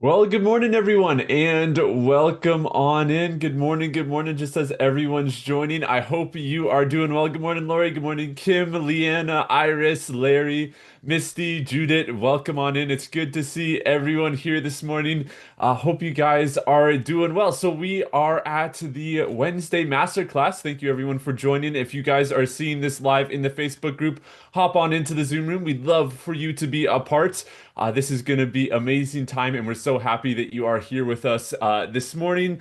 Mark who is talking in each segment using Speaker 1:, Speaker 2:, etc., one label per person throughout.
Speaker 1: Well, good morning, everyone, and welcome on in. Good morning, just as everyone's joining. I hope you are doing well. Good morning, Lori. Good morning, Kim, Leanna, Iris, Larry, Misty, Judith. Welcome on in. It's good to see everyone here this morning. Hope you guys are doing well. So we are at the Wednesday Masterclass. Thank you, everyone, for joining. If you guys are seeing this live in the Facebook group, hop on into the Zoom room. We'd love for you to be a part. This is going to be amazing time, and we're so happy that you are here with us this morning.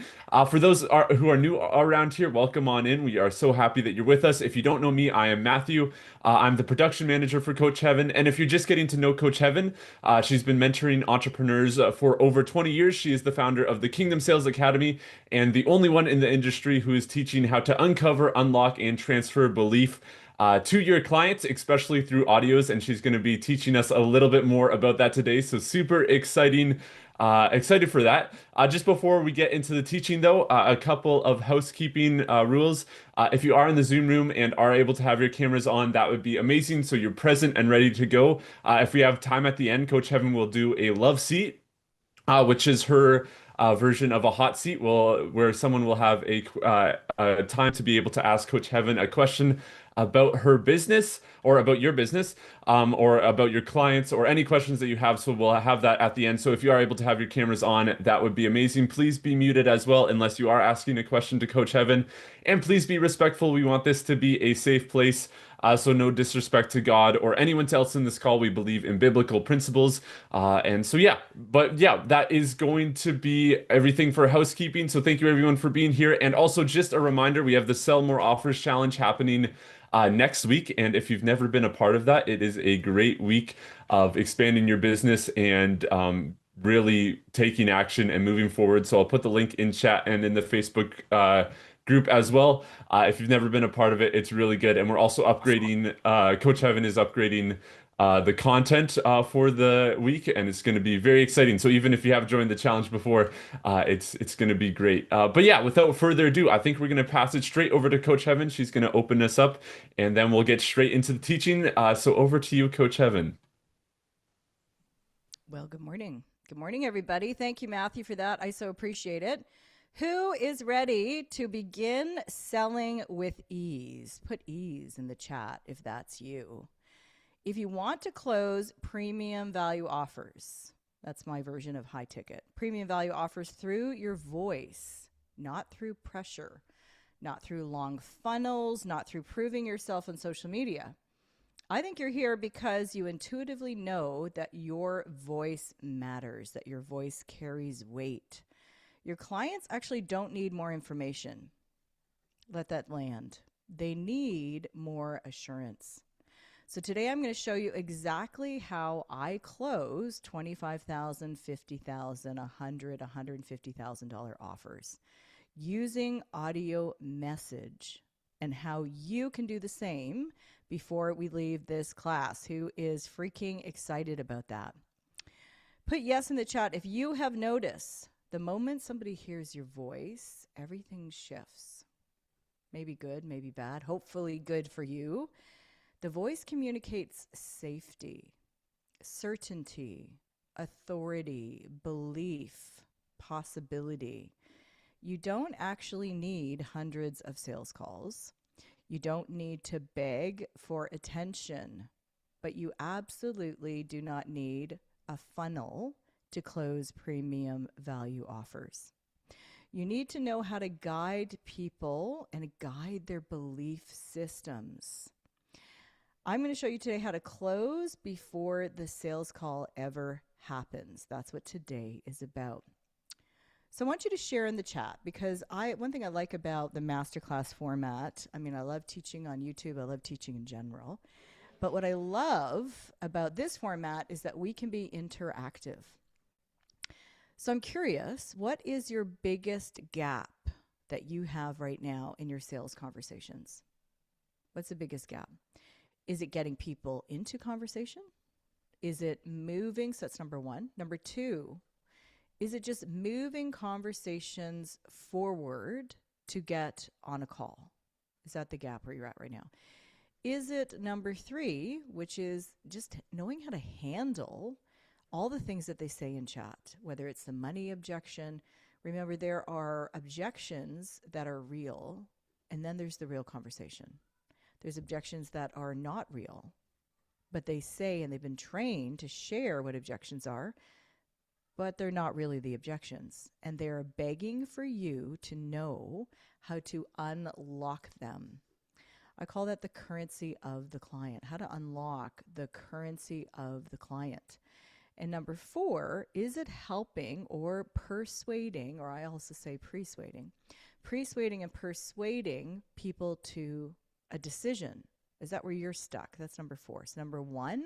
Speaker 1: For those who are new around here, welcome on in. We are so happy that you're with us. If you don't know me, I am Matthew. I'm the production manager for Coach Heaven, and if you're just getting to know Coach Heaven, she's been mentoring entrepreneurs for over 20 years. She is the founder of the Kingdom Sales Academy and the only one in the industry who is teaching how to uncover, unlock, and transfer belief to your clients, especially through audios. And she's going to be teaching us a little bit more about that today. So super exciting. Excited for that. Just before we get into the teaching, though, a couple of housekeeping rules. If you are in the Zoom room and are able to have your cameras on, that would be amazing. So you're present and ready to go. If we have time at the end, Coach Heaven will do a love seat, which is her version of a hot seat, where someone will have a time to be able to ask Coach Heaven a question about her business or about your business, or about your clients or any questions that you have. So we'll have that at the end. So if you are able to have your cameras on, that would be amazing. Please be muted as well, unless you are asking a question to Coach Heaven. And please be respectful. We want this to be a safe place. So no disrespect to God or anyone else in this call. We believe in biblical principles. And so yeah, but yeah, that is going to be everything for housekeeping. So thank you everyone for being here. And also just a reminder, we have the Sell More Offers Challenge happening next week. And if you've never been a part of that, it is a great week of expanding your business and really taking action and moving forward. So I'll put the link in chat and in the Facebook group as well. If you've never been a part of it, it's really good. And we're also upgrading, Coach Heaven is upgrading the content for the week, and it's going to be very exciting. So even if you have joined the challenge before, it's going to be great. But yeah, without further ado, I think we're going to pass it straight over to Coach Heaven. She's going to open us up, and then we'll get straight into the teaching. So over to you, Coach Heaven.
Speaker 2: Well, good morning. Good morning, everybody. Thank you, Matthew, for that. I so appreciate it. Who is ready to begin selling with ease? Put ease in the chat if that's you. If you want to close premium value offers, that's my version of high ticket. Premium value offers through your voice, not through pressure, not through long funnels, not through proving yourself on social media. I think you're here because you intuitively know that your voice matters, that your voice carries weight. Your clients actually don't need more information. Let that land. They need more assurance. So today I'm going to show you exactly how I close $25,000, $50,000, $100,000, $150,000 offers using audio message, and how you can do the same before we leave this class. Who is freaking excited about that? Put yes in the chat if you have noticed the moment somebody hears your voice, everything shifts. Maybe good, maybe bad, hopefully good for you. The voice communicates safety, certainty, authority, belief, possibility. You don't actually need hundreds of sales calls. You don't need to beg for attention, but you absolutely do not need a funnel to close premium value offers. You need to know how to guide people and guide their belief systems. I'm going to show you today how to close before the sales call ever happens. That's what today is about. So I want you to share in the chat, because one thing I like about the masterclass format, I mean, I love teaching on YouTube. I love teaching in general. But what I love about this format is that we can be interactive. So I'm curious, what is your biggest gap that you have right now in your sales conversations? What's the biggest gap? Is it getting people into conversation? Is it moving? So that's number one. Number two, is it just moving conversations forward to get on a call? Is that the gap where you're at right now? Is it number three, which is just knowing how to handle all the things that they say in chat, whether it's the money objection. Remember, there are objections that are real, and then there's the real conversation. There's objections that are not real, but they say, and they've been trained to share what objections are, but they're not really the objections. And they're begging for you to know how to unlock them. I call that the currency of the client, how to unlock the currency of the client. And number 4, is it helping or persuading, or I also say persuading and persuading people to a decision? Is that where you're stuck? That's number 4. So number 1,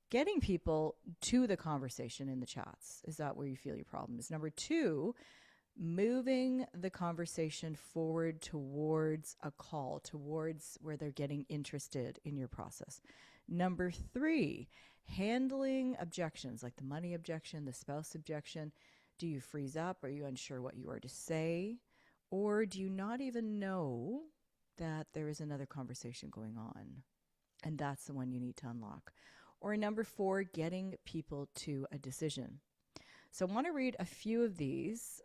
Speaker 2: getting people to the conversation in the chats. Is that where you feel your problem is? Number 2, moving the conversation forward towards a call, towards where they're getting interested in your process. Number 3, handling objections like the money objection, the spouse objection. Do you freeze up? Are you unsure what you are to say? Or do you not even know that there is another conversation going on? And that's the one you need to unlock. Or number 4, getting people to a decision. So I want to read a few of these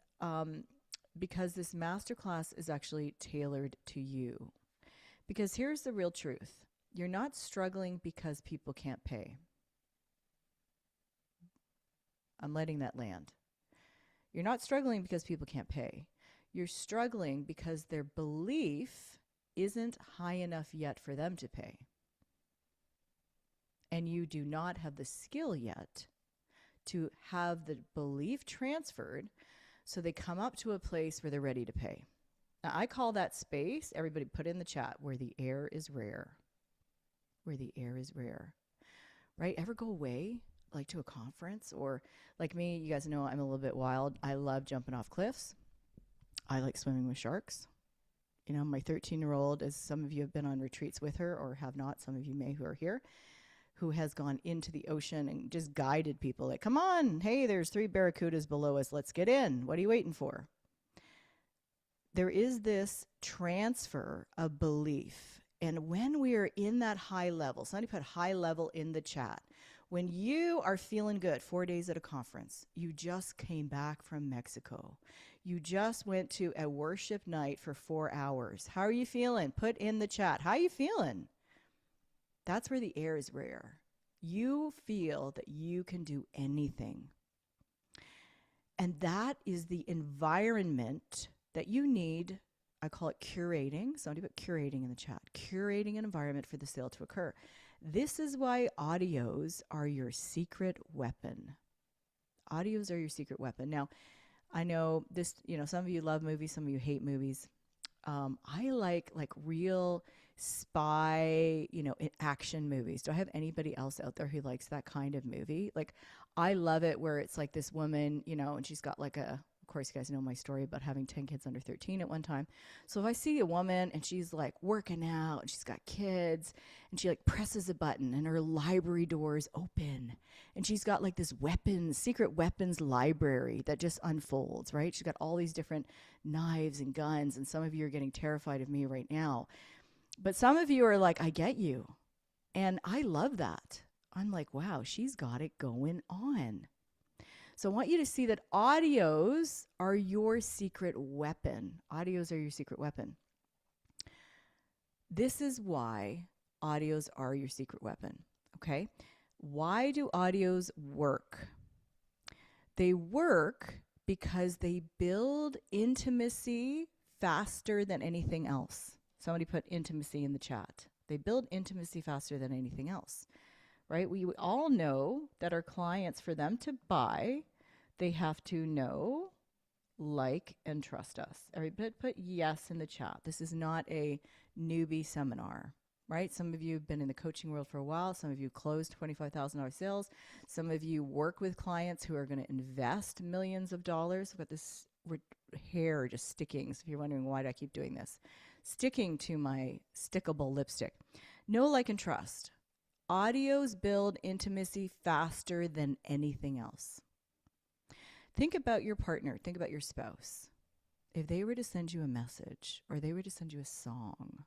Speaker 2: because this masterclass is actually tailored to you. Because here's the real truth. You're not struggling because people can't pay. I'm letting that land. You're not struggling because people can't pay. You're struggling because their belief isn't high enough yet for them to pay. And you do not have the skill yet to have the belief transferred so they come up to a place where they're ready to pay. Now, I call that space, everybody put in the chat, where the air is rare. Where the air is rare. Right? Ever go away, like to a conference? Or like me, you guys know I'm a little bit wild. I love jumping off cliffs. I like swimming with sharks. You know, my 13-year-old, as some of you have been on retreats with her or have not, some of you may who are here, who has gone into the ocean and just guided people like, come on, hey, there's 3 barracudas below us. Let's get in. What are you waiting for? There is this transfer of belief. And when we are in that high level, somebody put high level in the chat. When you are feeling good, 4 days at a conference, you just came back from Mexico. You just went to a worship night for 4 hours. How are you feeling? Put in the chat. How are you feeling? That's where the air is rare. You feel that you can do anything. And that is the environment that you need. I call it curating. Somebody put curating in the chat. Curating an environment for the sale to occur. This is why audios are your secret weapon. Audios are your secret weapon. Now, I know this, some of you love movies, some of you hate movies. I like real spy, action movies. Do I have anybody else out there who likes that kind of movie? Like, I love it where it's like this woman, and she's got like of course, you guys know my story about having 10 kids under 13 at one time. So if I see a woman and she's like working out and she's got kids and she like presses a button and her library doors open and she's got like this secret weapons library that just unfolds, right? She's got all these different knives and guns, and some of you are getting terrified of me right now. But some of you are like, I get you. And I love that. I'm like, wow, she's got it going on. So I want you to see that audios are your secret weapon. Audios are your secret weapon. This is why audios are your secret weapon, okay? Why do audios work? They work because they build intimacy faster than anything else. Somebody put intimacy in the chat. They build intimacy faster than anything else. Right? We all know that our clients, for them to buy, they have to know, like, and trust us. Everybody put yes in the chat. This is not a newbie seminar, right? Some of you have been in the coaching world for a while. Some of you closed $25,000 sales. Some of you work with clients who are going to invest millions of dollars. I've got this hair just sticking. So if you're wondering why do I keep doing this, sticking to my stickable lipstick. Know, like, and trust. Audios build intimacy faster than anything else. Think about your partner. Think about your spouse. If they were to send you a message, or they were to send you a song,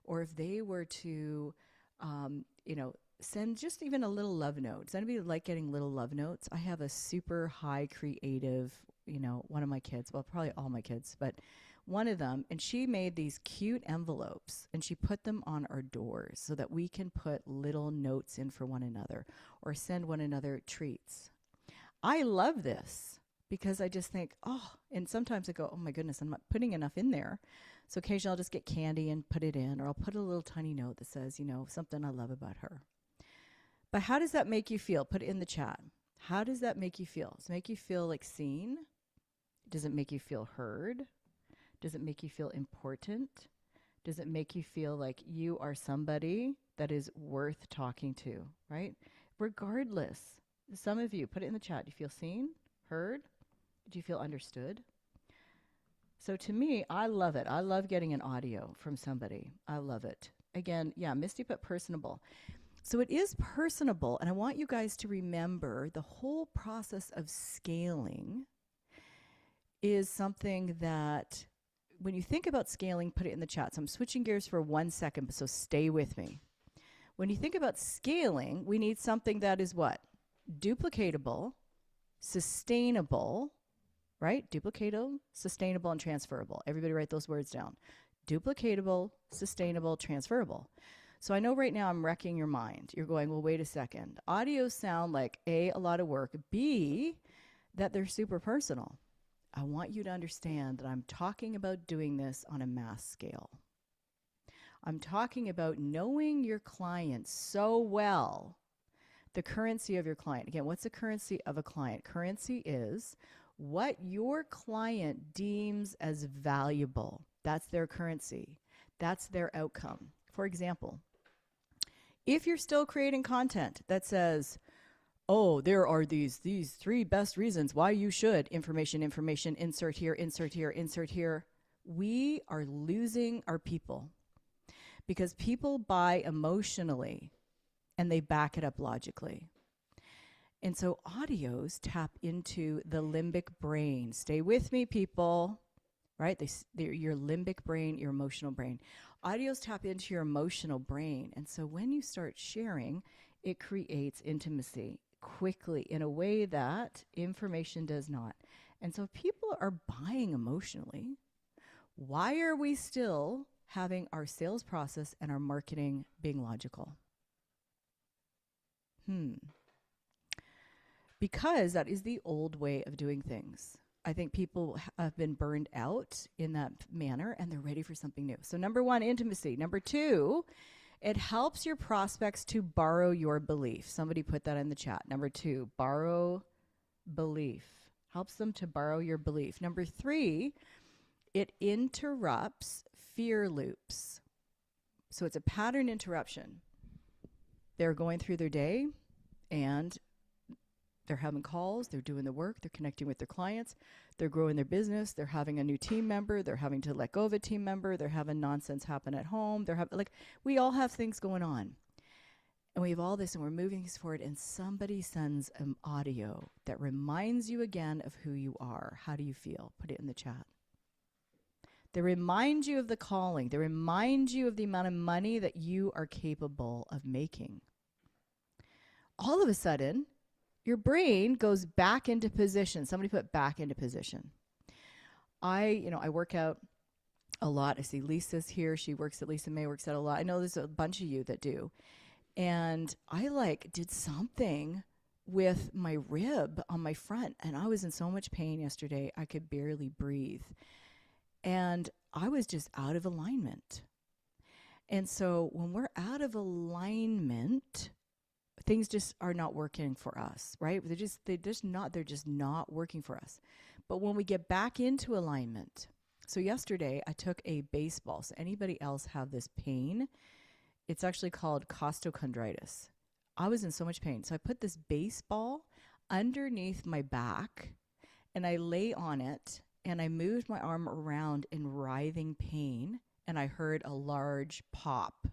Speaker 2: or if they were to, send just even a little love note. Does anybody like getting little love notes? I have a super high creative, one of my kids, well, probably all my kids, but one of them, and she made these cute envelopes and she put them on our doors so that we can put little notes in for one another or send one another treats. I love this because I just think, oh, and sometimes I go, oh my goodness, I'm not putting enough in there. So occasionally I'll just get candy and put it in, or I'll put a little tiny note that says, something I love about her. But how does that make you feel? Put it in the chat. How does that make you feel? Does it make you feel like seen? Does it make you feel heard? Does it make you feel important? Does it make you feel like you are somebody that is worth talking to, right? Regardless, some of you, put it in the chat. Do you feel seen, heard? Do you feel understood? So to me, I love it. I love getting an audio from somebody. I love it. Again, yeah, Misty put personable. So it is personable, and I want you guys to remember the whole process of scaling is something that when you think about scaling, put it in the chat. So I'm switching gears for 1 second, so stay with me. When you think about scaling, we need something that is what? Duplicatable, sustainable, right? Duplicatable, sustainable, and transferable. Everybody write those words down. Duplicatable, sustainable, transferable. So I know right now I'm wrecking your mind. You're going, well, wait a second. Audios sound like A, a lot of work, B, that they're super personal. I want you to understand that I'm talking about doing this on a mass scale. I'm talking about knowing your client so well, the currency of your client. Again, what's the currency of a client? Currency is what your client deems as valuable. That's their currency. That's their outcome. For example, if you're still creating content that says, oh, there are these 3 best reasons why you should, information, insert here, insert here, insert here, we are losing our people because people buy emotionally and they back it up logically. And so audios tap into the limbic brain. Stay with me, people, right? They're your limbic brain, your emotional brain. Audios tap into your emotional brain. And so when you start sharing, it creates intimacy quickly in a way that information does not. And so if people are buying emotionally, why are we still having our sales process and our marketing being logical? Because that is the old way of doing things. I think people have been burned out in that manner and they're ready for something new. So number 1, intimacy. Number 2, it helps your prospects to borrow your belief. Somebody put that in the chat. Number 2, borrow belief. Helps them to borrow your belief. Number 3, it interrupts fear loops. So it's a pattern interruption. They're going through their day and they're having calls, they're doing the work, they're connecting with their clients, they're growing their business, they're having a new team member, they're having to let go of a team member, they're having nonsense happen at home, we all have things going on. And we have all this and we're moving things forward and somebody sends an audio that reminds you again of who you are. How do you feel? Put it in the chat. They remind you of the calling. They remind you of the amount of money that you are capable of making. All of a sudden, your brain goes back into position. Somebody put back into position. I work out a lot. I see Lisa's here. She works at Lisa May, works out a lot. I know there's a bunch of you that do. And I did something with my rib on my front. And I was in so much pain yesterday. I could barely breathe. And I was just out of alignment. And so when we're out of alignment, things just are not working for us, right? They're just not working for us. But when we get back into alignment, so yesterday I took a baseball. So anybody else have this pain? It's actually called costochondritis. I was in so much pain. So I put this baseball underneath my back and I lay on it and I moved my arm around in writhing pain and I heard a large pop.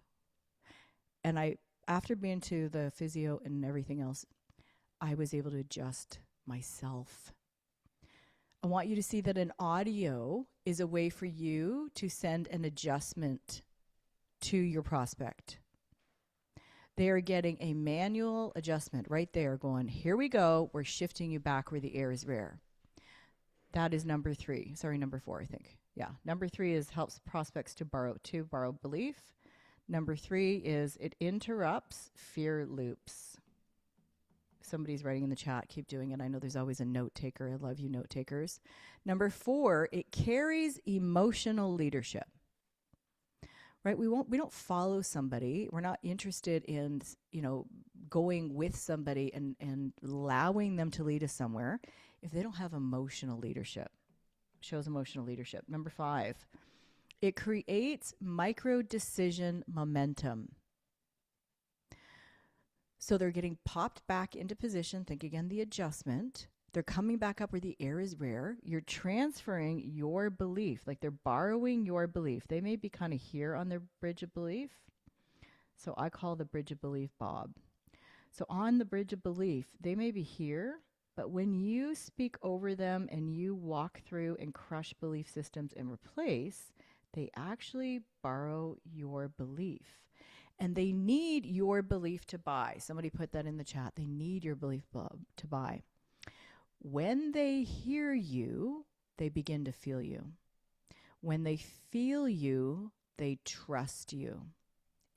Speaker 2: And after being to the physio and everything else, I was able to adjust myself. I want you to see that an audio is a way for you to send an adjustment to your prospect. They are getting a manual adjustment right there, going, here we go. We're shifting you back where the air is rare. That is number three. Sorry, number four, I think. Yeah. Number three is helps prospects to borrow belief. Number three is it interrupts fear loops. Somebody's writing in the chat, keep doing it. I know there's always a note taker. I love you, note takers. Number four, it carries emotional leadership. Right? We don't follow somebody. We're not interested in, going with somebody and allowing them to lead us somewhere if they don't have emotional leadership. Shows emotional leadership. Number five, it creates micro decision momentum. So they're getting popped back into position. Think again, the adjustment. They're coming back up where the air is rare. You're transferring your belief, like they're borrowing your belief. They may be kind of here on their bridge of belief. So I call the bridge of belief Bob. So on the bridge of belief, they may be here, but when you speak over them and you walk through and crush belief systems and replace, they actually borrow your belief. And they need your belief to buy. Somebody put that in the chat. They need your belief to buy. When they hear you, they begin to feel you. When they feel you, they trust you.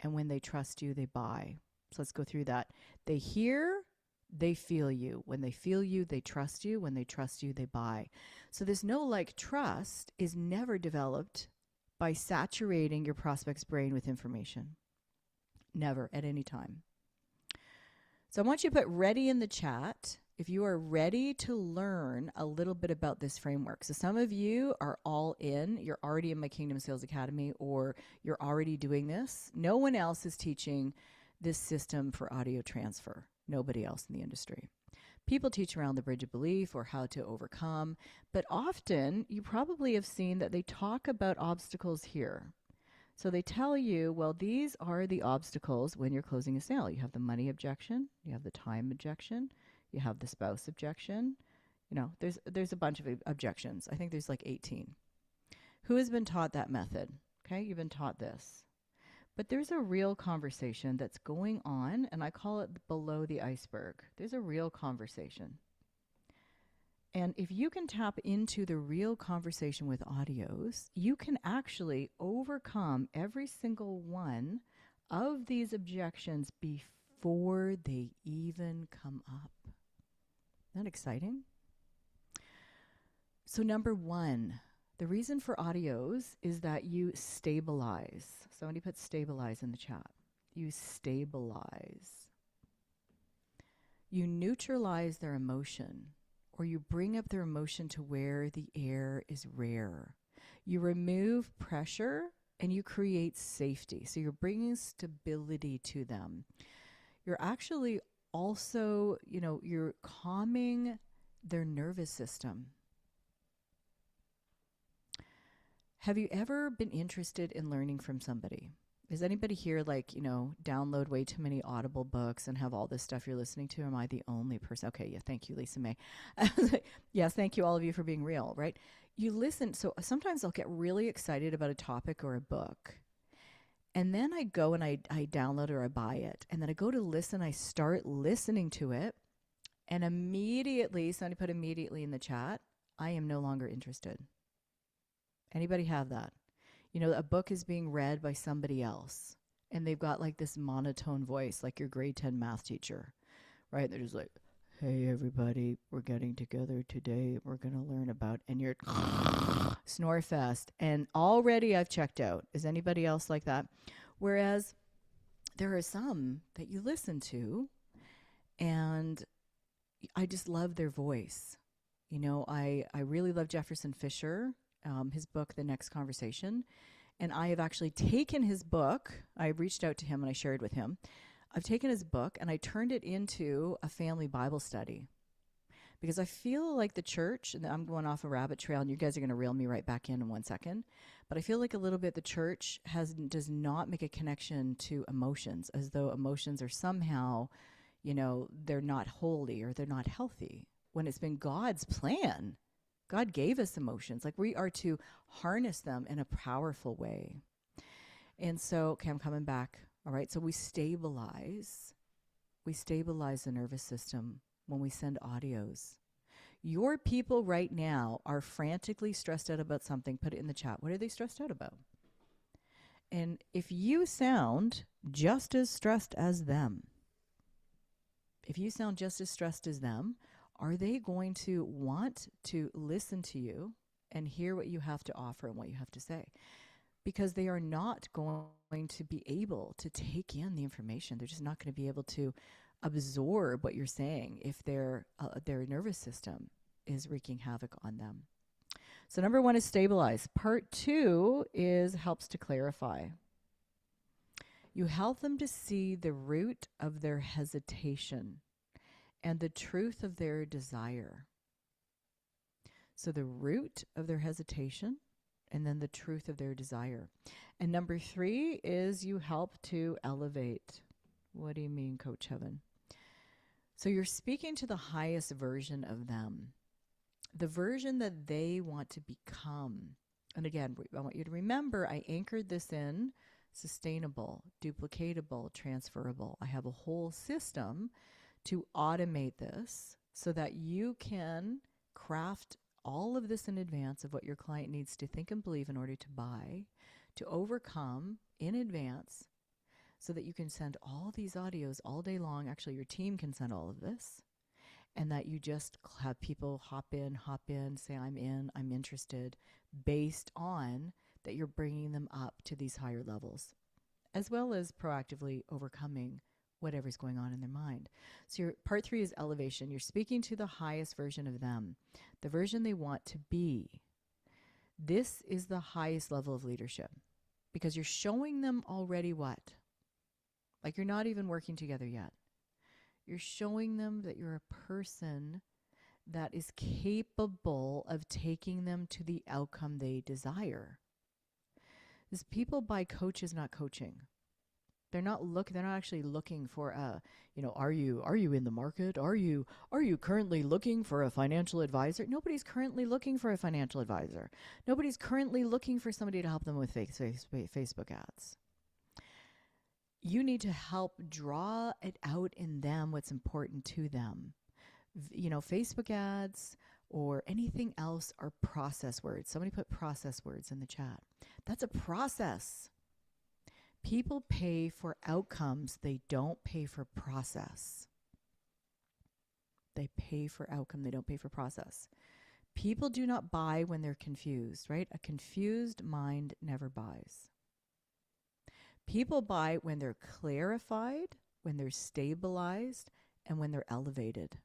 Speaker 2: And when they trust you, they buy. So let's go through that. They hear, they feel you. When they feel you, they trust you. When they trust you, they buy. So this know-like trust is never developed by saturating your prospect's brain with information. Never, at any time. So I want you to put ready in the chat if you are ready to learn a little bit about this framework. So some of you are all in. You're already in my Kingdom Sales Academy, or you're already doing this. No one else is teaching this system for audio transfer. Nobody else in the industry. People teach around the bridge of belief or how to overcome, but often you probably have seen that they talk about obstacles here. So they tell you, well, these are the obstacles when you're closing a sale. You have the money objection, you have the time objection, you have the spouse objection. There's a bunch of objections. I think there's like 18. Who has been taught that method? Okay, you've been taught this. But there's a real conversation that's going on, and I call it below the iceberg. There's a real conversation. And if you can tap into the real conversation with audios, you can actually overcome every single one of these objections before they even come up. Isn't that exciting? So number one, the reason for audios is that you stabilize. Somebody put stabilize in the chat. You stabilize. You neutralize their emotion, or you bring up their emotion to where the air is rare. You remove pressure and you create safety. So you're bringing stability to them. You're actually also, you're calming their nervous system. Have you ever been interested in learning from somebody? Is anybody here download way too many Audible books and have all this stuff you're listening to? Am I the only person? Okay, yeah, thank you, Lisa May. Yes, thank you all of you for being real, right? You listen, so sometimes I'll get really excited about a topic or a book. And then I go and I download or I buy it. And then I go to listen, I start listening to it. And immediately, somebody put immediately in the chat, I am no longer interested. Anybody have that? A book is being read by somebody else, and they've got like this monotone voice, like your grade 10 math teacher, right? They're just like, hey, everybody, we're getting together today. We're going to learn about, and you're snore fest. And already I've checked out. Is anybody else like that? Whereas there are some that you listen to, and I just love their voice. I really love Jefferson Fisher. His book, The Next Conversation. And I have actually taken his book. I reached out to him and I shared with him. I've taken his book and I turned it into a family Bible study. Because I feel like the church, and I'm going off a rabbit trail, and you guys are going to reel me right back in 1 second. But I feel like a little bit the church does not make a connection to emotions, as though emotions are somehow, they're not holy or they're not healthy, when it's been God's plan. God gave us emotions. Like, we are to harness them in a powerful way. And so, okay, I'm coming back. All right, so we stabilize the nervous system when we send audios. Your people right now are frantically stressed out about something. Put it in the chat. What are they stressed out about? And if you sound just as stressed as them, are they going to want to listen to you and hear what you have to offer and what you have to say? Because they are not going to be able to take in the information. They're just not going to be able to absorb what you're saying if their nervous system is wreaking havoc on them. So number 1 is stabilize. Part 2 is helps to clarify. You help them to see the root of their hesitation and the truth of their desire. So the root of their hesitation and then the truth of their desire. And number 3 is you help to elevate. What do you mean, Coach Heaven? So you're speaking to the highest version of them, the version that they want to become. And again, I want you to remember I anchored this in sustainable, duplicatable, transferable. I have a whole system to automate this so that you can craft all of this in advance of what your client needs to think and believe in order to buy, to overcome in advance, so that you can send all these audios all day long. Actually, your team can send all of this, and that you just have people hop in, say, I'm interested, based on that you're bringing them up to these higher levels, as well as proactively overcoming whatever's going on in their mind. So your part 3 is elevation. You're speaking to the highest version of them, the version they want to be. This is the highest level of leadership because you're showing them already what? Like you're not even working together yet. You're showing them that you're a person that is capable of taking them to the outcome they desire. Because people buy coaches, not coaching. They're not actually looking for a, are you in the market? Are you currently looking for a financial advisor? Nobody's currently looking for a financial advisor. Nobody's currently looking for somebody to help them with Facebook ads. You need to help draw it out in them what's important to them. Facebook ads or anything else are process words. Somebody put process words in the chat. That's a process. People pay for outcomes. They don't pay for process. They pay for outcome. They don't pay for process. People do not buy when they're confused, right? A confused mind never buys. People buy when they're clarified, when they're stabilized, and when they're elevated.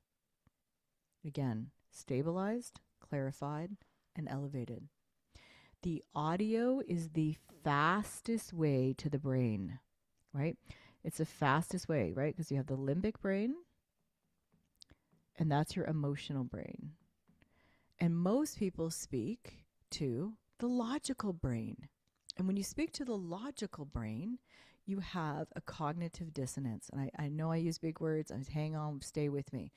Speaker 2: Again, stabilized, clarified, and elevated. The audio is the fastest way to the brain, right? It's the fastest way, right? Because you have the limbic brain, and that's your emotional brain. And most people speak to the logical brain. And when you speak to the logical brain, you have a cognitive dissonance. And I know I use big words. Hang on, stay with me.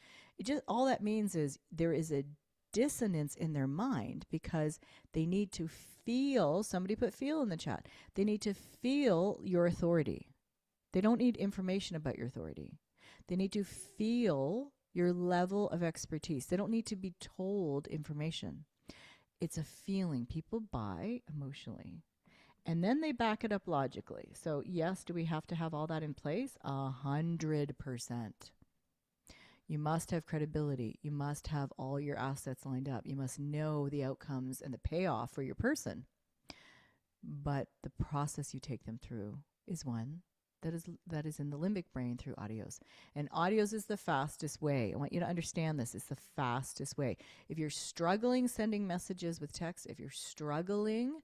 Speaker 2: All that means is there is a dissonance in their mind because they need to feel, somebody put feel in the chat, they need to feel your authority. They don't need information about your authority. They need to feel your level of expertise. They don't need to be told information. It's a feeling. People buy emotionally. And then they back it up logically. So yes, do we have to have all that in place? 100%. You must have credibility. You must have all your assets lined up. You must know the outcomes and the payoff for your person. But the process you take them through is one that is in the limbic brain through audios. And audios is the fastest way. I want you to understand this. It's the fastest way. If you're struggling sending messages with text, if you're struggling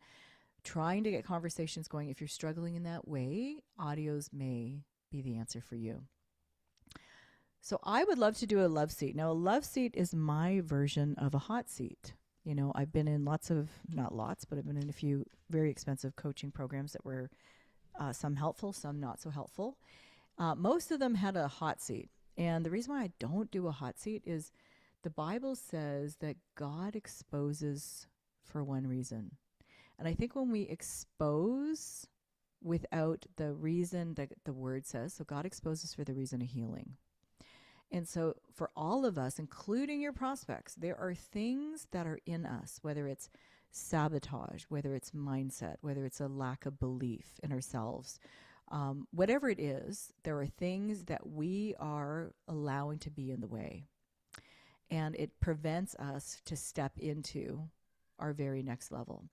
Speaker 2: trying to get conversations going, if you're struggling in that way, audios may be the answer for you. So I would love to do a love seat. Now, a love seat is my version of a hot seat. I've been in not lots, but I've been in a few very expensive coaching programs that were some helpful, some not so helpful. Most of them had a hot seat. And the reason why I don't do a hot seat is the Bible says that God exposes for one reason. And I think when we expose without the reason that the word says. So God exposes for the reason of healing. And so, for all of us, including your prospects, there are things that are in us, whether it's sabotage, whether it's mindset, whether it's a lack of belief in ourselves, whatever it is, there are things that we are allowing to be in the way. And it prevents us to step into our very next level.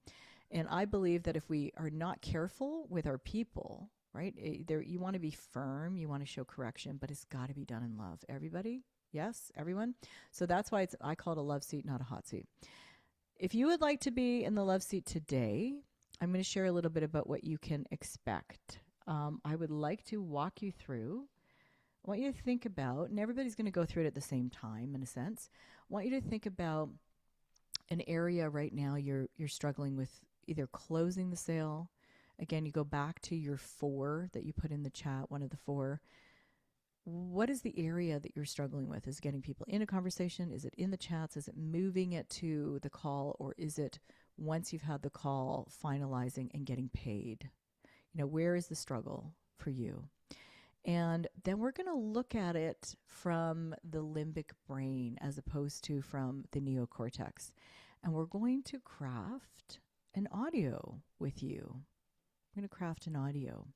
Speaker 2: And I believe that if we are not careful with our people, right? There, you want to be firm, you want to show correction, but it's got to be done in love. Everybody, yes, everyone. So that's why I call it a love seat, not a hot seat. If you would like to be in the love seat today, I'm going to share a little bit about what you can expect. I would like to walk you through. I want you to think about, and everybody's going to go through it at the same time, in a sense. I want you to think about an area right now you're struggling with, either closing the sale. Again, you go back to your 4 that you put in the chat, one of the 4. What is the area that you're struggling with? Is it getting people in a conversation? Is it in the chats? Is it moving it to the call? Or is it, once you've had the call, finalizing and getting paid? Where is the struggle for you? And then we're going to look at it from the limbic brain as opposed to from the neocortex. And we're going to craft an audio with you. I'm going to craft an audio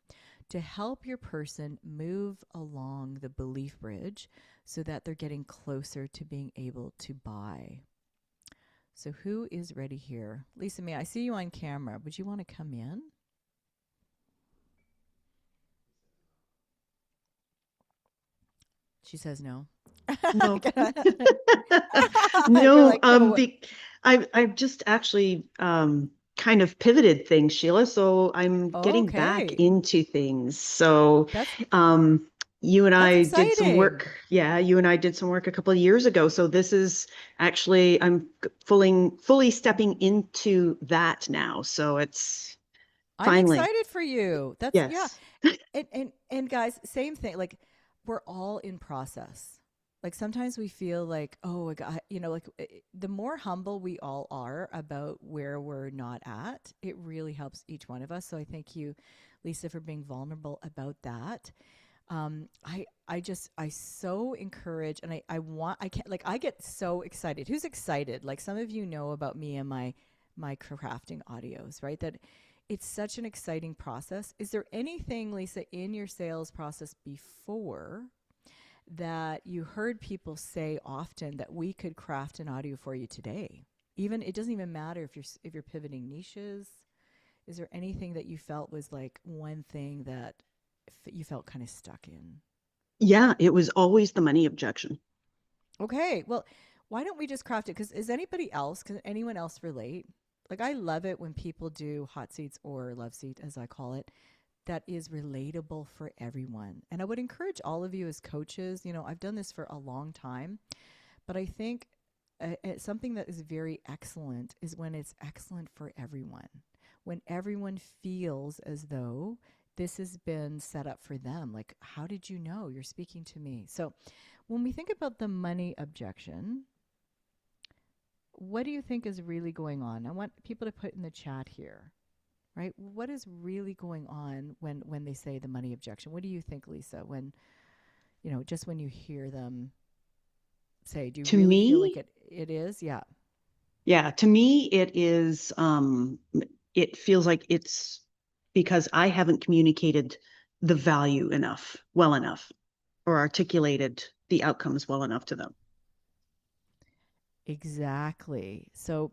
Speaker 2: to help your person move along the belief bridge so that they're getting closer to being able to buy. So who is ready here? Lisa May, I see you on camera. Would you want to come in? She says no.
Speaker 3: No.
Speaker 2: You're
Speaker 3: No,
Speaker 2: like, no.
Speaker 3: I've just actually kind of pivoted things, Sheila. So I'm getting back
Speaker 2: Okay.
Speaker 3: into things. So
Speaker 2: That's
Speaker 3: um you and
Speaker 2: that's
Speaker 3: I did some
Speaker 2: exciting.
Speaker 3: work. Yeah, you and I did some work a couple of years ago. So this is actually I'm fully stepping into that now. So it's
Speaker 2: I'm
Speaker 3: finally,
Speaker 2: excited for you. That's, yeah.
Speaker 3: yes.
Speaker 2: And guys, same thing. Like, we're all in process. Like, sometimes we feel like, oh my God, like, the more humble we all are about where we're not at, it really helps each one of us. So I thank you, Lisa, for being vulnerable about that. I so encourage, and I can't, like, I get so excited. Who's excited? Like, some of you know about me and my crafting audios, right? That it's such an exciting process. Is there anything, Lisa, in your sales process before that you heard people say often that we could craft an audio for you today? Even, it doesn't even matter if you're pivoting niches. Is there anything that you felt was like one thing that you felt kind of stuck in?
Speaker 3: Yeah, it was always the money objection.
Speaker 2: Okay, well, why don't we just craft it? Because is anybody else, can anyone else relate? Like, I love it when people do hot seats or love seat, as I call it, that is relatable for everyone. And I would encourage all of you as coaches, I've done this for a long time, but I think something that is very excellent is when it's excellent for everyone. When everyone feels as though this has been set up for them. Like, how did you know? You're speaking to me. So, when we think about the money objection, what do you think is really going on? I want people to put in the chat here, right? What is really going on when they say the money objection? What do you think, Lisa, when, just when you hear them say, do you
Speaker 3: To
Speaker 2: really feel like
Speaker 3: me,
Speaker 2: it is? Yeah.
Speaker 3: yeah, to me, it feels like it's because I haven't communicated the value well enough, or articulated the outcomes well enough to them.
Speaker 2: Exactly. So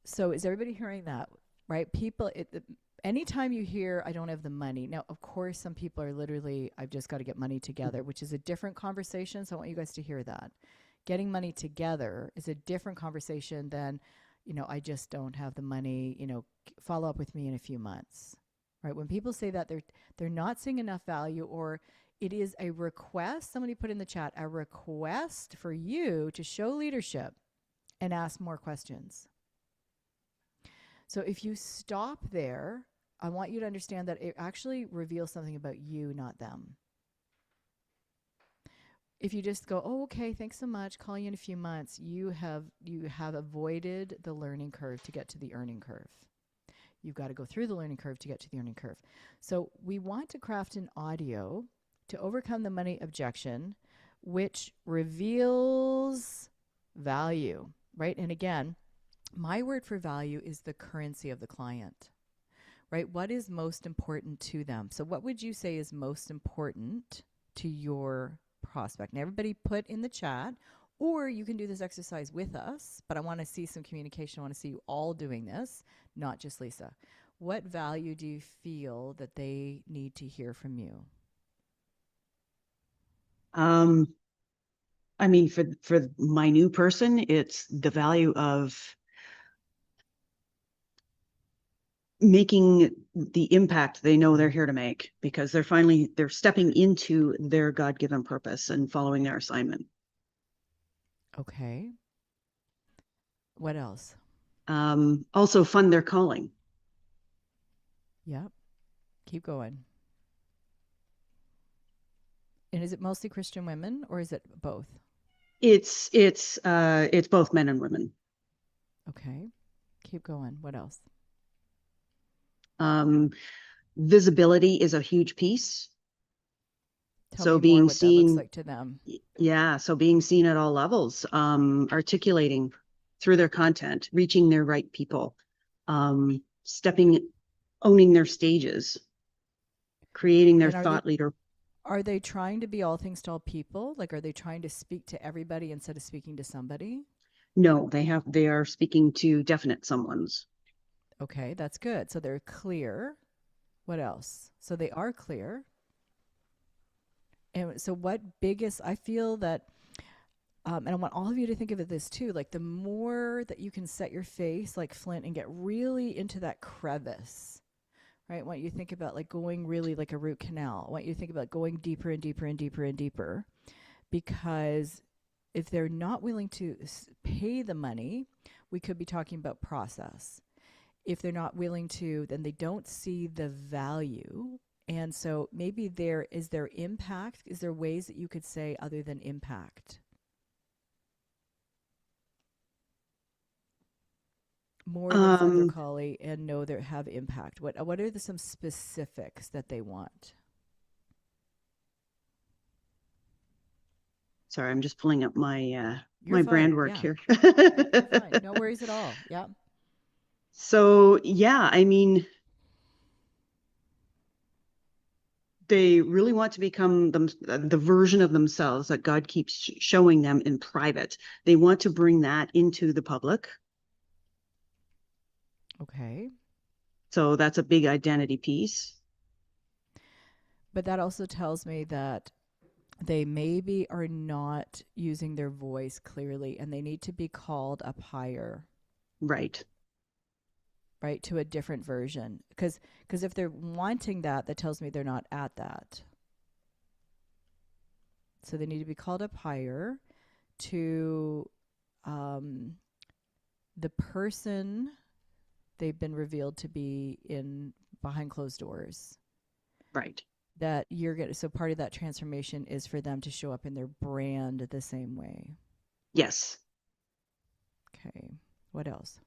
Speaker 2: is everybody hearing that? Right? People, anytime you hear, I don't have the money. Now, of course, some people are literally, I've just got to get money together, which is a different conversation. So I want you guys to hear that. Getting money together is a different conversation than, I just don't have the money, follow up with me in a few months. Right? When people say that, they're not seeing enough value, or it is a request. Somebody put in the chat, a request for you to show leadership and ask more questions. So if you stop there, I want you to understand that it actually reveals something about you, not them. If you just go, oh, okay, thanks so much, call you in a few months, you have avoided the learning curve to get to the earning curve. You've got to go through the learning curve to get to the earning curve. So we want to craft an audio to overcome the money objection, which reveals value, right? And again, my word for value is the currency of the client, right? What is most important to them? So what would you say is most important to your prospect? And everybody put in the chat, or you can do this exercise with us, but I want to see some communication. I want to see you all doing this, not just Lisa. What value do you feel that they need to hear from you?
Speaker 3: I mean, for my new person, it's the value of making the impact they know they're here to make, because they're stepping into their God-given purpose and following their assignment.
Speaker 2: Okay. What else?
Speaker 3: Also fund their calling.
Speaker 2: Yep. Keep going. And is it mostly Christian women or is it both?
Speaker 3: It's both men and women.
Speaker 2: Okay. Keep going. What else?
Speaker 3: Visibility is a huge piece.
Speaker 2: Tell
Speaker 3: So
Speaker 2: me more
Speaker 3: being
Speaker 2: what that looks
Speaker 3: seen,
Speaker 2: like to them.
Speaker 3: yeah, so being seen at all levels, articulating through their content, reaching their right people, owning their stages, creating their
Speaker 2: And
Speaker 3: thought leader.
Speaker 2: are they trying to be all things to all people? Like, are they trying to speak to everybody instead of speaking to somebody?
Speaker 3: No, they are speaking to definite someones.
Speaker 2: Okay, that's good. So they're clear. What else? So they are clear. And so I feel that, and I want all of you to think of it this too, like the more that you can set your face like Flint and get really into that crevice, right? I want you to think about like going really like a root canal. I want you to think about going deeper and deeper and deeper and deeper, because if they're not willing to pay the money, we could be talking about process. If they're not willing to, then they don't see the value. And so maybe there is their impact. Is there ways that you could say other than impact? More than fund their calling and know they have impact. What are some specifics that they want?
Speaker 3: Sorry, I'm just pulling up my
Speaker 2: You're
Speaker 3: my brand
Speaker 2: fine.
Speaker 3: work
Speaker 2: Yeah.
Speaker 3: here.
Speaker 2: You're fine. No worries at all. Yeah.
Speaker 3: So yeah, I mean, they really want to become the version of themselves that God keeps showing them in private. They want to bring that into the public.
Speaker 2: Okay.
Speaker 3: So that's a big identity piece.
Speaker 2: But that also tells me that they maybe are not using their voice clearly and they need to be called up higher,
Speaker 3: Right.
Speaker 2: right, to a different version. Because if they're wanting that, that tells me they're not at that. So they need to be called up higher to the person they've been revealed to be in behind closed doors.
Speaker 3: Right.
Speaker 2: That you're going to, so part of that transformation is for them to show up in their brand the same way.
Speaker 3: Yes.
Speaker 2: Okay. What else?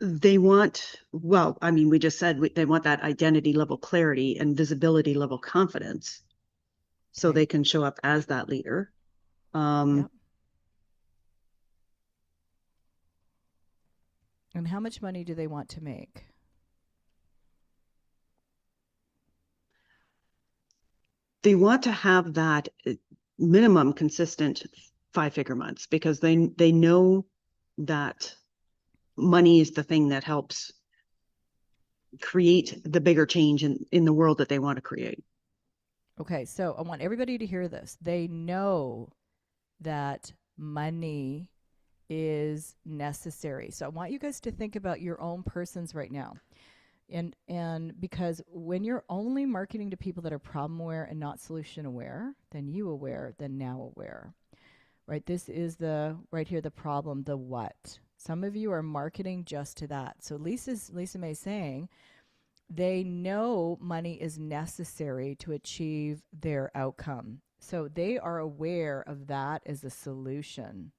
Speaker 3: They want, well, I mean, we just said they want that identity level clarity and visibility level confidence, so
Speaker 2: Okay.
Speaker 3: they can show up as that leader.
Speaker 2: Yep. And how much money do they want to make?
Speaker 3: They want to have that minimum consistent 5-figure months, because they know that money is the thing that helps create the bigger change in the world that they want to create.
Speaker 2: Okay, so I want everybody to hear this. They know that money is necessary. So I want you guys to think about your own persons right now. And because when you're only marketing to people that are problem aware and not solution aware, then you aware, then now aware. Right? This is the right here the problem, the what. Some of you are marketing just to that. So Lisa May saying they know money is necessary to achieve their outcome. So they are aware of that as a solution.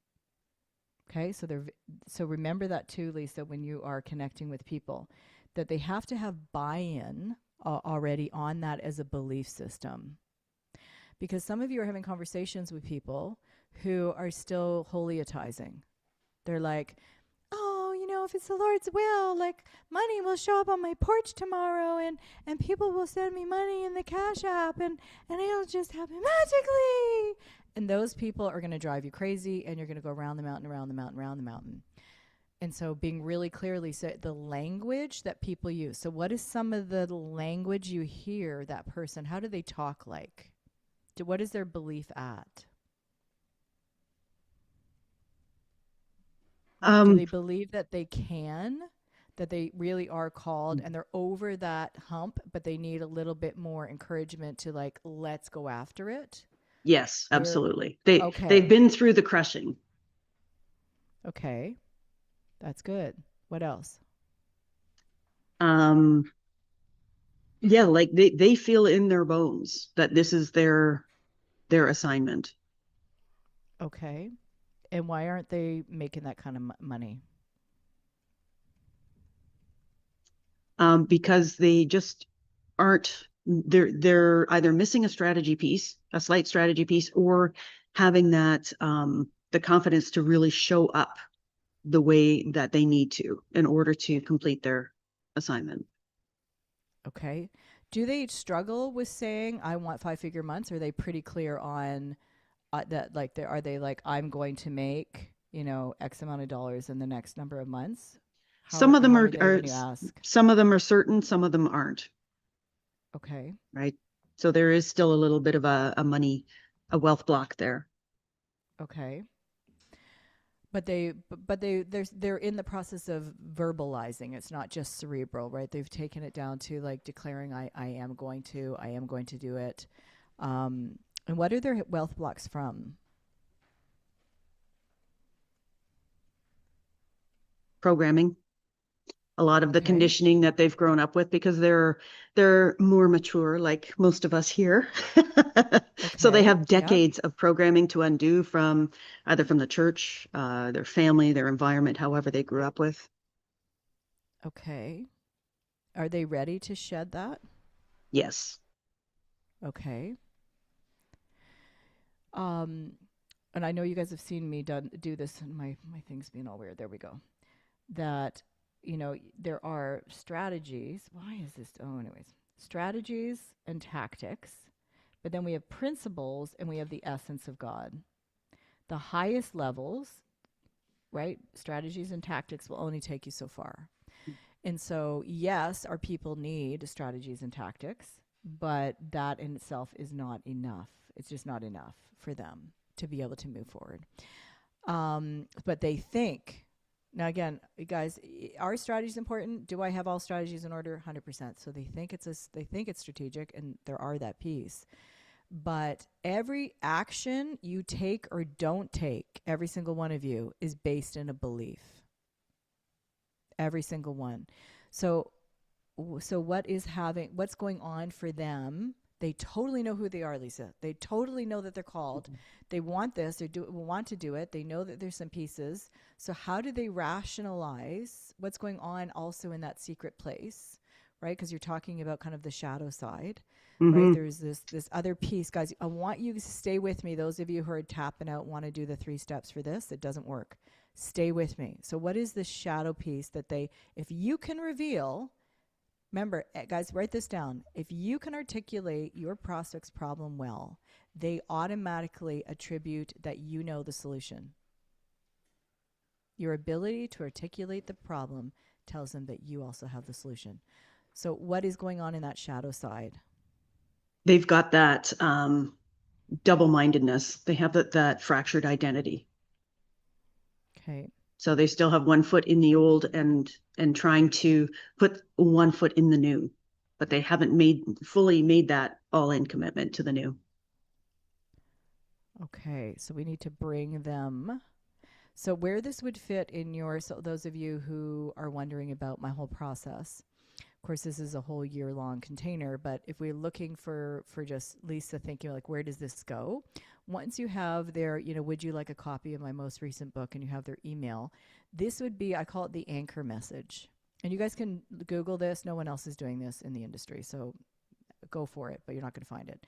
Speaker 2: Okay, so remember that too, Lisa, when you are connecting with people, that they have to have buy-in already on that as a belief system. Because some of you are having conversations with people who are still holiatizing. They're like, oh, if it's the Lord's will, like money will show up on my porch tomorrow, and people will send me money in the Cash App, and it'll just happen magically. And those people are going to drive you crazy, and you're going to go around the mountain, around the mountain, around the mountain. And so being really clearly, so the language that people use. So what is some of the language you hear that person, how do they talk like? What is their belief at? Do
Speaker 3: Um,
Speaker 2: they believe that they can, that they really are called and they're over that hump, but they need a little bit more encouragement to like, let's go after it?
Speaker 3: yes,
Speaker 2: Where,
Speaker 3: absolutely. They've
Speaker 2: okay,
Speaker 3: been through the crushing.
Speaker 2: okay, that's good. What else?
Speaker 3: Um, yeah, like they feel in their bones that this is their assignment.
Speaker 2: Okay. And why aren't they making that kind of money?
Speaker 3: Because they just aren't they're either missing a strategy piece, a slight strategy piece, or having that the confidence to really show up the way that they need to in order to complete their assignment.
Speaker 2: Okay. Do they struggle with saying, I want 5-figure months? Or are they pretty clear on that? Like, are they like, I'm going to make, X amount of dollars in the next number of months?
Speaker 3: Some of them
Speaker 2: How are they
Speaker 3: are
Speaker 2: when you ask?
Speaker 3: some of them are certain, some of them aren't,
Speaker 2: Okay.
Speaker 3: right? So there is still a little bit of a wealth block there.
Speaker 2: Okay. They're in the process of verbalizing. It's not just cerebral, right? They've taken it down to like declaring, I am going to do it. And what are their wealth blocks from?
Speaker 3: Programming, a lot of the
Speaker 2: Okay.
Speaker 3: conditioning that they've grown up with because they're more mature, like most of us here. So they
Speaker 2: Okay.
Speaker 3: have
Speaker 2: Yep.
Speaker 3: decades of programming to undo from either from the church, their family, their environment, however they grew up with.
Speaker 2: Okay. Are they ready to shed that?
Speaker 3: Yes.
Speaker 2: Okay. Um, and I know you guys have seen me do this, and my thing's being all weird. There we go. That there are strategies. Why is this? Oh, anyways, strategies and tactics, but then we have principles and we have the essence of God. The highest levels, right? Strategies and tactics will only take you so far. And so, yes, our people need strategies and tactics, but that in itself is not enough. It's just not enough for them to be able to move forward. But they think, now again, guys, our strategy is important. Do I have all strategies in order? 100%. So they think it's strategic, and there are that piece. But every action you take or don't take, every single one of you, is based in a belief. Every single one. So what's going on for them? They totally know who they are, Lisa. They totally know that they're called. They want this. They want to do it. They know that there's some pieces. So how do they rationalize what's going on also in that secret place, right? Because you're talking about kind of the shadow side, right?
Speaker 3: Mm-hmm.
Speaker 2: There's this other piece, guys. I want you to stay with me. Those of you who are tapping out want to do the 3 steps for this. It doesn't work. Stay with me. So what is the shadow piece that if you can reveal? Remember, guys, write this down. If you can articulate your prospect's problem well, they automatically attribute that you know the solution. Your ability to articulate the problem tells them that you also have the solution. So, what is going on in that shadow side?
Speaker 3: They've got that double-mindedness. They have that fractured identity.
Speaker 2: Okay.
Speaker 3: So they still have one foot in the old and trying to put one foot in the new, but they haven't fully made that all-in commitment to the new.
Speaker 2: Okay. So, we need to bring them. So, where this would fit in so those of you who are wondering about my whole process, course, this is a whole year-long container, but if we're looking for just Lisa thinking like, where does this go? Once you have their, would you like a copy of my most recent book, and you have their email, this would be, I call it the anchor message. And you guys can Google this. No one else is doing this in the industry, so go for it, but you're not going to find it.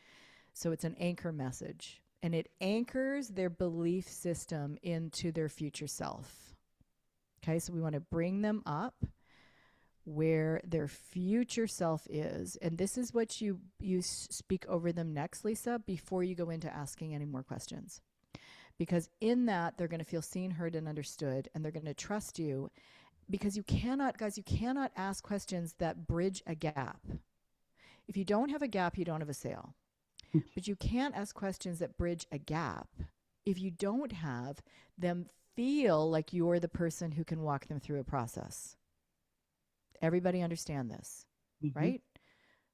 Speaker 2: So it's an anchor message, and it anchors their belief system into their future self. Okay, so we want to bring them up where their future self is. And this is what you speak over them next, Lisa, before you go into asking any more questions. Because in that, they're going to feel seen, heard, and understood, and they're going to trust you. Because you cannot ask questions that bridge a gap. If you don't have a gap, you don't have a sale. But you can't ask questions that bridge a gap if you don't have them feel like you're the person who can walk them through a process. Everybody understand this, right?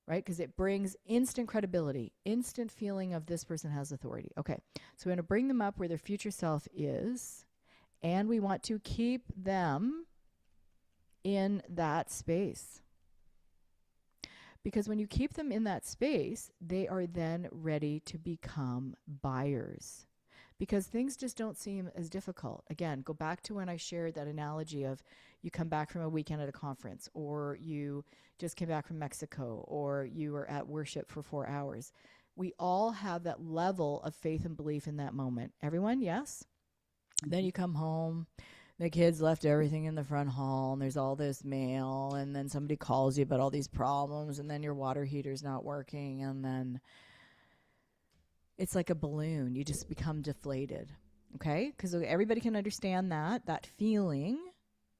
Speaker 2: Right? Because it brings instant credibility, instant feeling of this person has authority. Okay, so we're going to bring them up where their future self is, and we want to keep them in that space. Because when you keep them in that space, they are then ready to become buyers. Because things just don't seem as difficult. Again, go back to when I shared that analogy of you come back from a weekend at a conference, or you just came back from Mexico, or you were at worship for 4 hours. We all have that level of faith and belief in that moment. Everyone, yes? Then you come home, the kids left everything in the front hall, and there's all this mail, and then somebody calls you about all these problems, and then your water heater's not working, and then it's like a balloon. You just become deflated, okay? Because everybody can understand that feeling.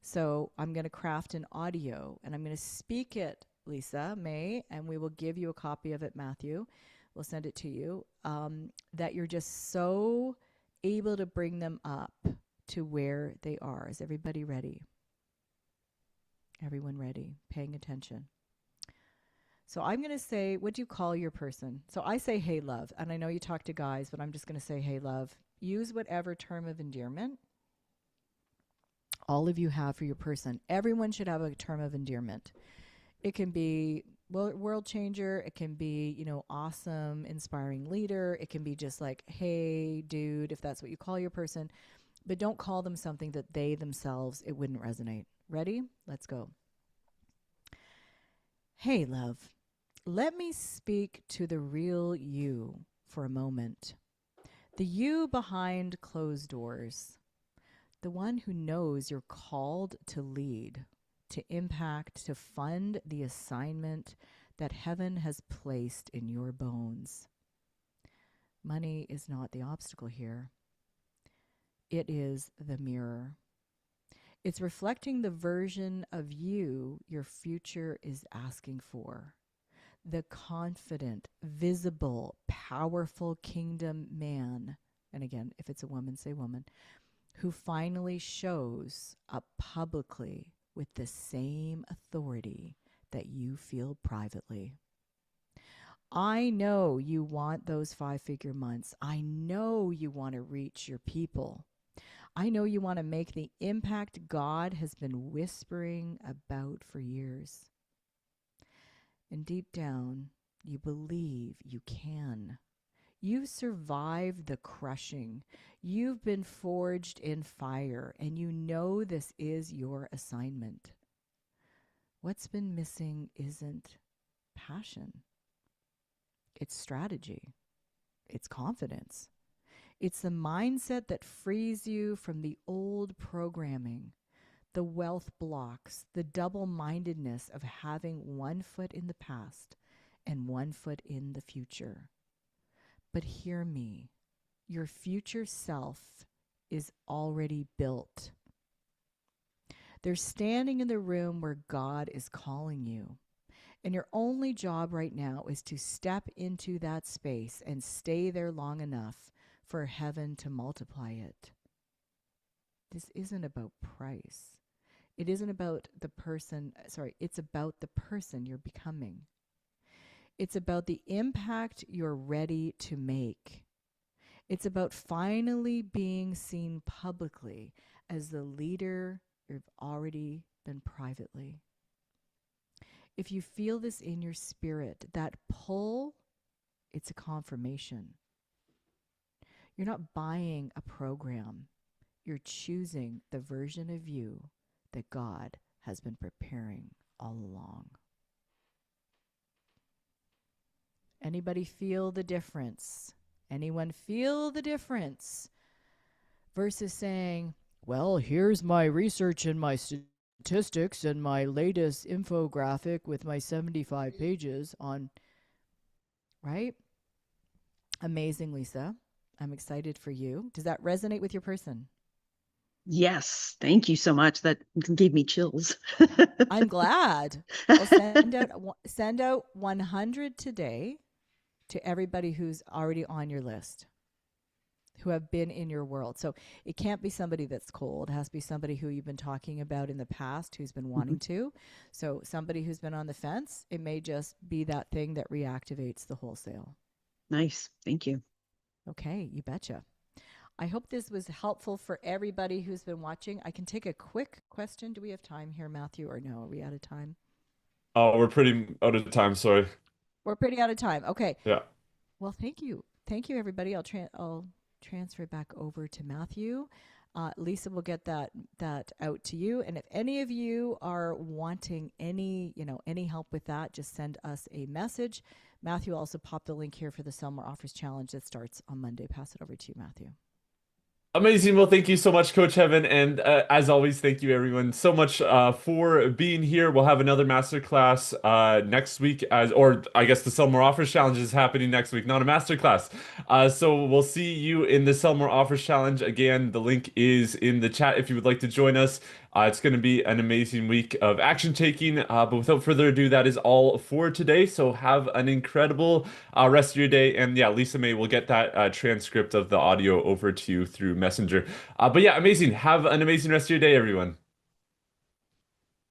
Speaker 2: So I'm going to craft an audio, and I'm going to speak it, Lisa, May, and we will give you a copy of it, Matthew. We'll send it to you, that you're just so able to bring them up to where they are. Is everybody ready? Everyone ready? Paying attention. So I'm going to say, what do you call your person? So I say, hey, love. And I know you talk to guys, but I'm just going to say, hey, love. Use whatever term of endearment all of you have for your person. Everyone should have a term of endearment. It can be world changer. It can be, awesome, inspiring leader. It can be just like, hey, dude, if that's what you call your person. But don't call them something that they themselves, it wouldn't resonate. Ready? Let's go. Hey, love, let me speak to the real you for a moment. The you behind closed doors. The one who knows you're called to lead, to impact, to fund the assignment that heaven has placed in your bones. Money is not the obstacle here. It is the mirror. It's reflecting the version of you your future is asking for. The confident, visible, powerful kingdom man, and again, if it's a woman, say woman, who finally shows up publicly with the same authority that you feel privately. I know you want those 5-figure months. I know you want to reach your people. I know you want to make the impact God has been whispering about for years. And deep down, you believe you can. You've survived the crushing. You've been forged in fire, and you know this is your assignment. What's been missing isn't passion. It's strategy. It's confidence. It's the mindset that frees you from the old programming, the wealth blocks, the double-mindedness of having one foot in the past and one foot in the future. But hear me, your future self is already built. They're standing in the room where God is calling you. And your only job right now is to step into that space and stay there long enough for heaven to multiply it. This isn't about price. It isn't about the person, it's about the person you're becoming. It's about the impact you're ready to make. It's about finally being seen publicly as the leader you've already been privately. If you feel this in your spirit, that pull, it's a confirmation. You're not buying a program, you're choosing the version of you that God has been preparing all along. Anybody feel the difference? Anyone feel the difference? Versus saying, well, here's my research and my statistics and my latest infographic with my 75 pages on, right? Amazing, Lisa. I'm excited for you. Does that resonate with your person?
Speaker 3: Yes, thank you so much. That gave me chills.
Speaker 2: I'm glad. Well, send out 100 today to everybody who's already on your list, who have been in your world. So it can't be somebody that's cold. It has to be somebody who you've been talking about in the past who's been wanting to. So somebody who's been on the fence, it may just be that thing that reactivates the wholesale.
Speaker 3: Nice. Thank you.
Speaker 2: Okay, you betcha. I hope this was helpful for everybody who's been watching. I can take a quick question. Do we have time here, Matthew, or no? Are we out of time?
Speaker 1: Oh, we're pretty out of time, sorry.
Speaker 2: We're pretty out of time. Okay.
Speaker 1: Yeah.
Speaker 2: Well, thank you. Thank you, everybody. I'll transfer back over to Matthew. Lisa will get that out to you. And if any of you are wanting any help with that, just send us a message. Matthew also popped the link here for the Sell More Offers Challenge that starts on Monday. Pass it over to you, Matthew.
Speaker 1: Amazing. Well, thank you so much, Coach Heaven. And as always, thank you everyone so much for being here. We'll have another masterclass next week or I guess the Sell More Offers Challenge is happening next week, not a masterclass. So we'll see you in the Sell More Offers Challenge. Again, the link is in the chat if you would like to join us. It's going to be an amazing week of action taking. But without further ado, that is all for today. So have an incredible rest of your day. And yeah, Lisa May will get that transcript of the audio over to you through Messenger. But yeah, amazing. Have an amazing rest of your day, everyone.